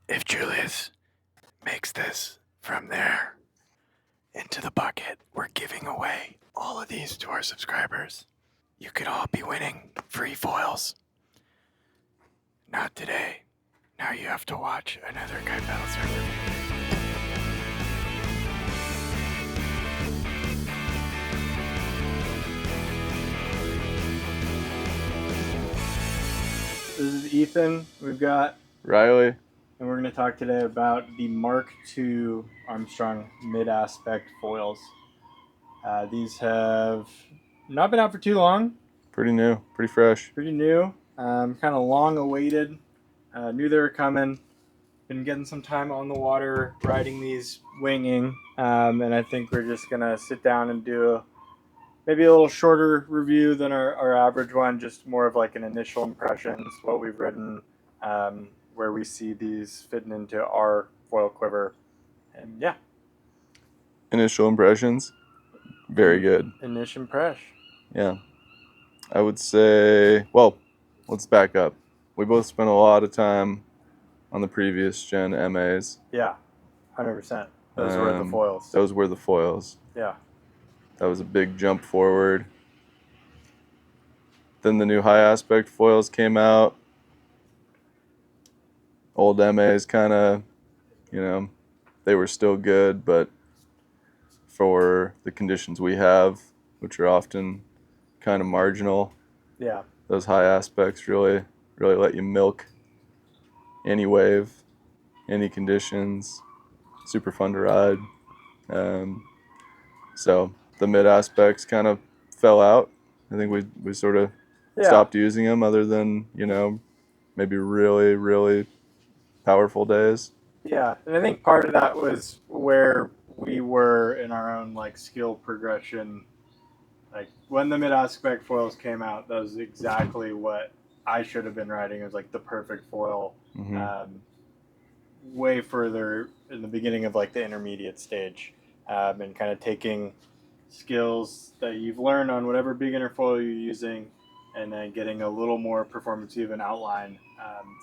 If Julius makes this from there into the bucket, we're giving away all of these to our subscribers. You could all be winning free foils. Not today. Now you have to watch another Kite Battlestar review. This is Ethan. We've got Riley. And we're going to talk today about the Mark II Armstrong mid-aspect foils. These have not been out for too long. Pretty new, pretty fresh. Pretty new. Kind of long awaited. Knew they were coming. Been getting some time on the water riding these winging. And I think we're just going to sit down and do maybe a little shorter review than our average one. Just more of like an initial impressions, what we've ridden, where we see these fitting into our foil quiver. And yeah. Initial impressions, very good. Initial impression. Yeah. I would say, well, let's back up. We both spent a lot of time on the previous gen MAs. Yeah, 100%. Those were the foils. Those were the foils. Yeah. That was a big jump forward. Then the new high aspect foils came out. Old MAs kind of, they were still good, but for the conditions we have, which are often kind of marginal, Yeah. those high aspects really let you milk any wave, any conditions. Super fun to ride. So the mid aspects kind of fell out. I think we sort of stopped using them, other than maybe really powerful days. Yeah, and I think part of that was where we were in our own like skill progression. Like when the mid aspect foils came out, that was exactly what I should have been riding. It was like the perfect foil. Mm-hmm. Way further in the beginning of like the intermediate stage, and kind of taking skills that you've learned on whatever beginner foil you're using, and then getting a little more performance even outline.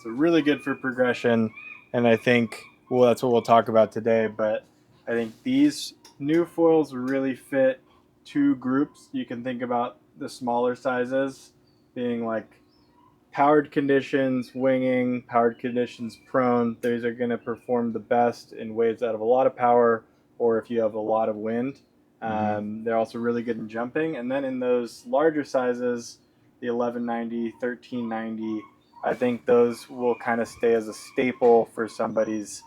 So really good for progression, and I think that's what we'll talk about today. But I think these new foils really fit two groups. You can think about the smaller sizes being like powered conditions, winging, powered conditions, prone. These are going to perform the best in waves that have a lot of power, or if you have a lot of wind. They're also really good in jumping. And then in those larger sizes, the 1190, 1390, I think those will kind of stay as a staple for somebody's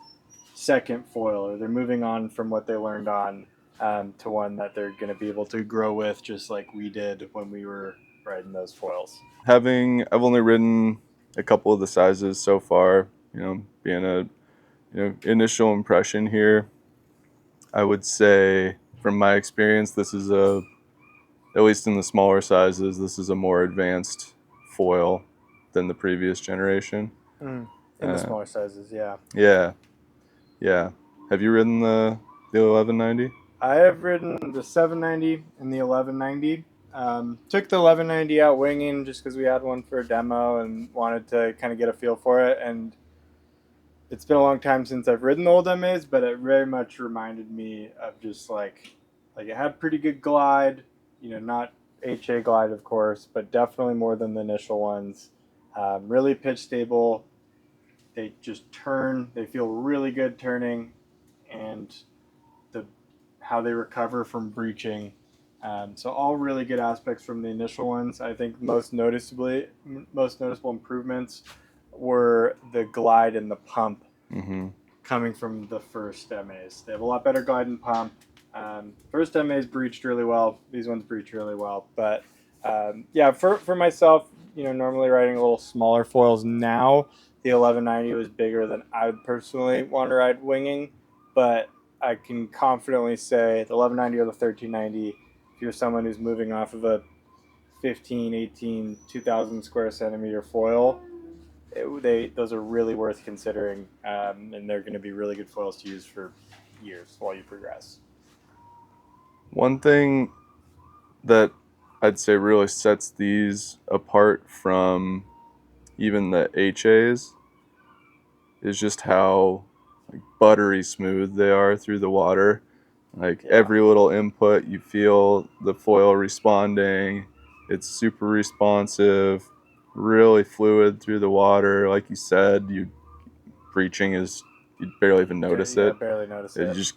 second foil, or they're moving on from what they learned on to one that they're going to be able to grow with, just like we did when we were riding those foils. I've only ridden a couple of the sizes so far. Being a initial impression here, I would say from my experience, this is at least in the smaller sizes, this is a more advanced foil than the previous generation. In the smaller sizes, yeah. Yeah. Have you ridden the 1190? I have ridden the 790 and the 1190. Took the 1190 out winging just because we had one for a demo and wanted to kind of get a feel for it. And it's been a long time since I've ridden the old MAs, but it very much reminded me of just like it had pretty good glide, not HA glide, of course, but definitely more than the initial ones. Really pitch stable. They just turn. They feel really good turning, and how they recover from breaching. So all really good aspects from the initial ones. I think most noticeable improvements were the glide and the pump coming from the first MAs. They have a lot better glide and pump. First MAs breached really well. These ones breach really well. But for myself, normally riding a little smaller foils now, the 1190 was bigger than I would personally want to ride winging. But I can confidently say the 1190 or the 1390, if you're someone who's moving off of a 15, 18, 2,000 square centimeter foil, those are really worth considering, and they're going to be really good foils to use for years while you progress. One thing that I'd say really sets these apart from even the HAs is just how like buttery smooth they are through the water. Like every little input, you feel the foil responding. It's super responsive, really fluid through the water. Like you said, you breaching is you barely even notice Yeah, it. barely notice You it. just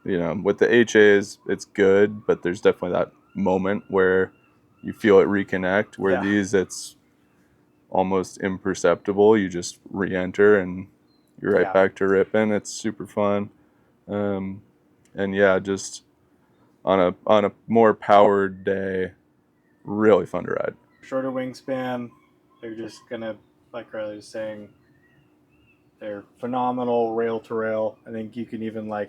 with the HAs, it's good, but there's definitely that moment where you feel it reconnect. Where these, it's almost imperceptible. You just re-enter and you're right back to ripping. It's super fun. And yeah, just on a more powered day, really fun to ride. Shorter wingspan, they're just gonna, like Riley was saying, they're phenomenal rail to rail. I think you can even I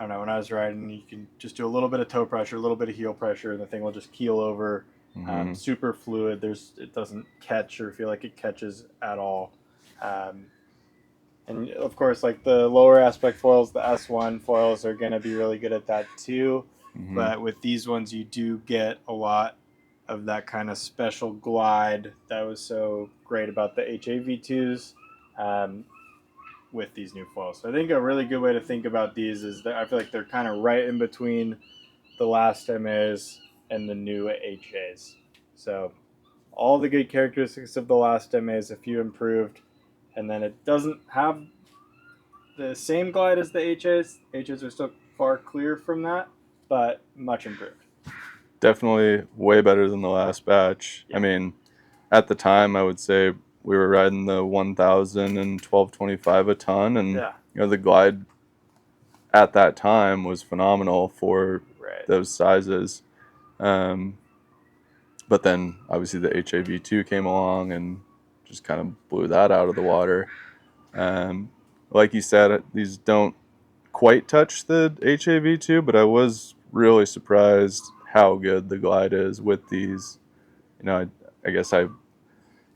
don't know, when I was riding, you can just do a little bit of toe pressure, a little bit of heel pressure, and the thing will just keel over. Super fluid. It doesn't catch or feel like it catches at all. And of course, like the lower aspect foils, the S1 foils are going to be really good at that too. But with these ones, you do get a lot of that kind of special glide that was so great about the HAV2s with these new foils. So I think a really good way to think about these is that I feel like they're kind of right in between the last MAs and the new HAs. So all the good characteristics of the last MAs, a few improved, and then it doesn't have the same glide as the HAs. HAs are still far clear from that, but much improved. Definitely way better than the last batch. I mean, at the time, I would say we were riding the 1,000 and 1225 a ton, and the glide at that time was phenomenal for those sizes. But then obviously the HAV2 came along and just kind of blew that out of the water. Like you said, these don't quite touch the HAV2, but I was really surprised how good the glide is with these. I guess I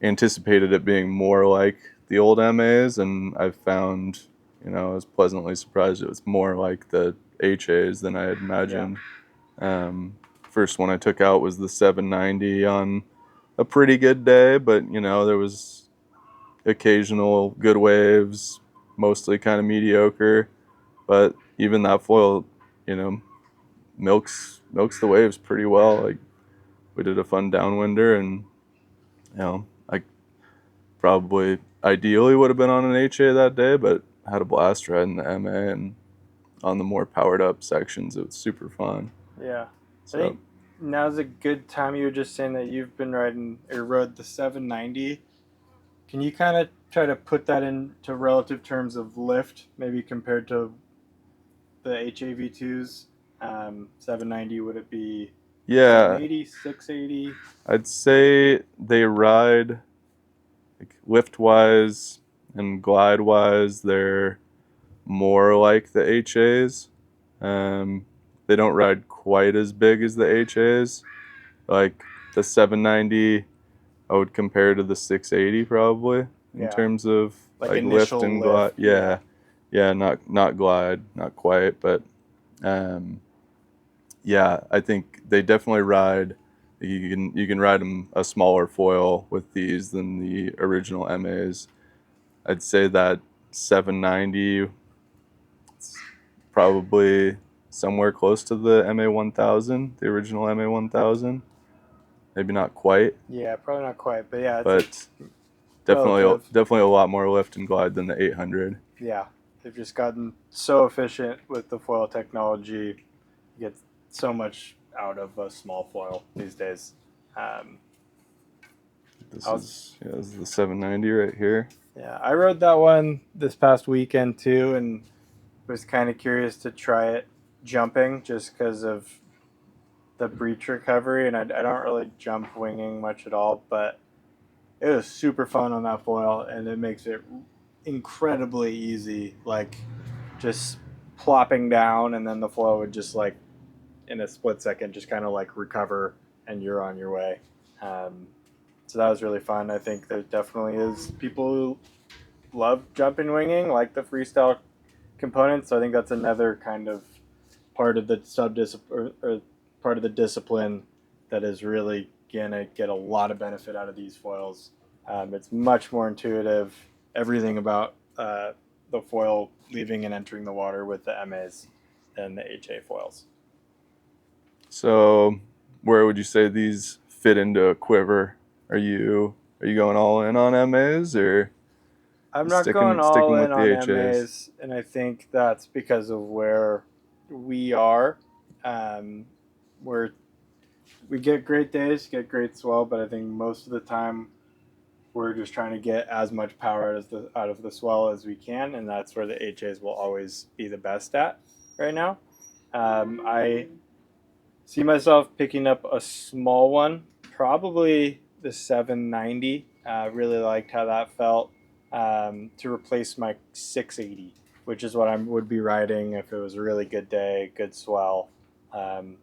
anticipated it being more like the old MAs, and I found, I was pleasantly surprised it was more like the HAs than I had imagined. First one I took out was the 790 on a pretty good day, but there was occasional good waves, mostly kind of mediocre. But even that foil, you know, milks the waves pretty well. Like we did a fun downwinder, and I probably ideally would have been on an HA that day, but had a blast riding the MA and on the more powered up sections. It was super fun. Yeah, so I think now's a good time. You were just saying that you've been riding or rode the 790. Can you kind of try to put that into relative terms of lift, maybe compared to the HAV2s? 790, would it be 780, 680? I'd say they ride like lift wise and glide wise, they're more like the HAs. They don't ride quite as big as the HAs. Like the 790, I would compare to the 680 probably in terms of like lift and glide. Yeah, not glide, not quite, but I think they definitely ride. You can ride them a smaller foil with these than the original MAs. I'd say that 790 probably somewhere close to the MA 1000, the original MA 1000. Maybe not quite. Yeah, probably not quite, but yeah, but definitely a lot more lift and glide than the 800. Yeah, they've just gotten so efficient with the foil technology. You get so much out of a small foil these days. This is the 790 right here. Yeah, I rode that one this past weekend too, and was kind of curious to try it jumping just because of the breach recovery, and I don't really jump winging much at all, but it was super fun on that foil, and it makes it incredibly easy, like just plopping down, and then the foil would just like in a split second just kind of like recover, and you're on your way. So that was really fun. I think there definitely is people who love jumping winging, like the freestyle component. So I think that's another kind of part of the or part of the discipline that is really gonna get a lot of benefit out of these foils. It's much more intuitive. Everything about the foil leaving and entering the water with the MAs than the HA foils. So, where would you say these fit into a quiver? Are you going all in on MAs or I'm not going sticking all with in the on HAs? MAs, and I think that's because of where we are. Um, we're we get great days, get great swell, but I think most of the time we're just trying to get as much power out of the swell as we can, and that's where the HAs will always be the best at right now. I see myself picking up a small one, probably the 790. Really liked how that felt to replace my 680, which is what I would be riding if it was a really good day, good swell. Um,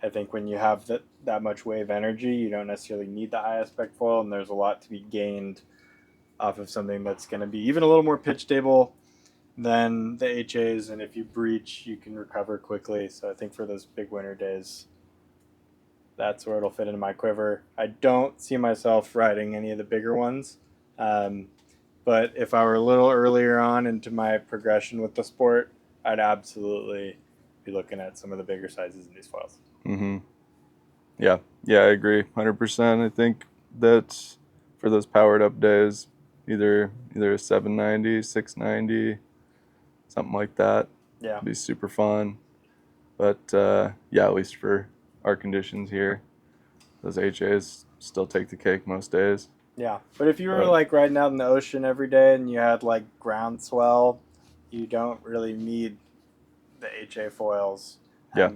I think when you have that much wave energy, you don't necessarily need the high aspect foil, and there's a lot to be gained off of something that's going to be even a little more pitch stable than the HAs. And if you breach, you can recover quickly. So I think for those big winter days, that's where it'll fit into my quiver. I don't see myself riding any of the bigger ones. Um, but if I were a little earlier on into my progression with the sport, I'd absolutely be looking at some of the bigger sizes in these foils. Mm-hmm. Yeah, I agree, 100%. I think that for those powered up days, either a 790, 690, something like that, Yeah. would be super fun. But yeah, at least for our conditions here, those HAs still take the cake most days. Yeah. But if you were But like riding out in the ocean every day and you had like ground swell, you don't really need the HA foils. yeah,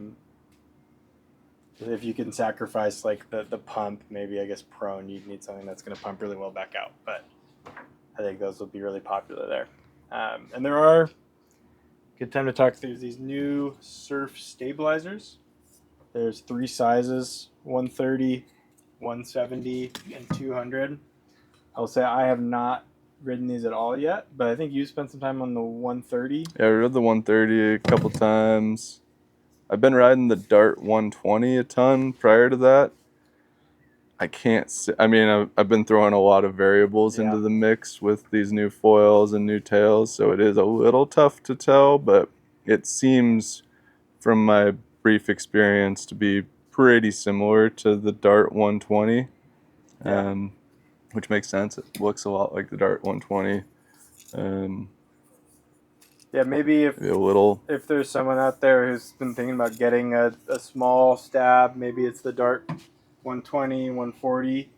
If you can sacrifice like the pump, maybe I guess prone, you'd need something that's going to pump really well back out. But I think those will be really popular there. And there are good time to talk through these new surf stabilizers. There's 3 sizes: 130, 170, and 200. I'll say I have not ridden these at all yet, but I think you spent some time on the 130. I rode the 130 a couple times. I've been riding the Dart 120 a ton prior to that. I can't say, I mean, I've been throwing a lot of variables Yeah. into the mix with these new foils and new tails, so it is a little tough to tell, but it seems from my brief experience to be pretty similar to the Dart 120, Yeah. which makes sense. It looks a lot like the Dart 120. Yeah, maybe A little, if there's someone out there who's been thinking about getting a small stab, maybe it's the Dart 120, 140.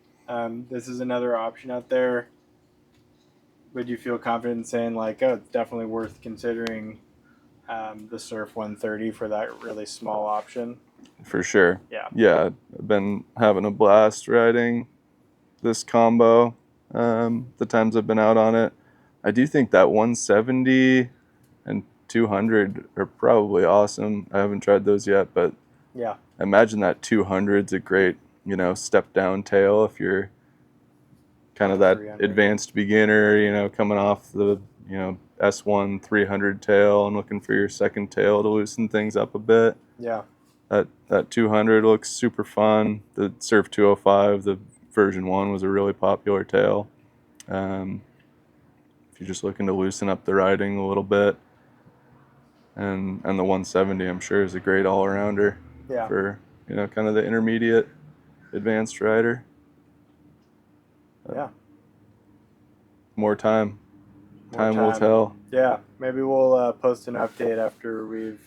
This is another option out there. Would you feel confident in saying like, oh, it's definitely worth considering the Surf 130 for that really small option? for sure. Yeah. Yeah, I've been having a blast riding this combo the times I've been out on it. I do think that 170 and 200 are probably awesome. I haven't tried those yet, but Yeah. I imagine that 200's a great, step down tail if you're kind of that 300. advanced beginner, coming off the, S1 300 tail and looking for your second tail to loosen things up a bit. Yeah. That 200 looks super fun. The Surf 205, the version 1 was a really popular tail. If you're just looking to loosen up the riding a little bit, and the 170 I'm sure is a great all-arounder Yeah. for kind of the intermediate advanced rider. Yeah. More time More will tell. Yeah. Maybe we'll post an update after we've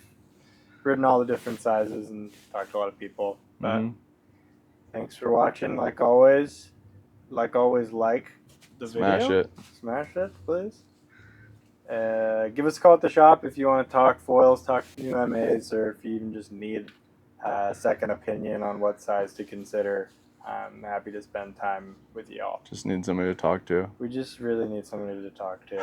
ridden all the different sizes and talked to a lot of people. But thanks for watching. Like always, like the Smash video. it. Smash it, please. Give us a call at the shop if you want to talk foils, talk new MAs, or if you even just need a second opinion on what size to consider. I'm happy to spend time with y'all. Just need somebody to talk to. We just really need somebody to talk to.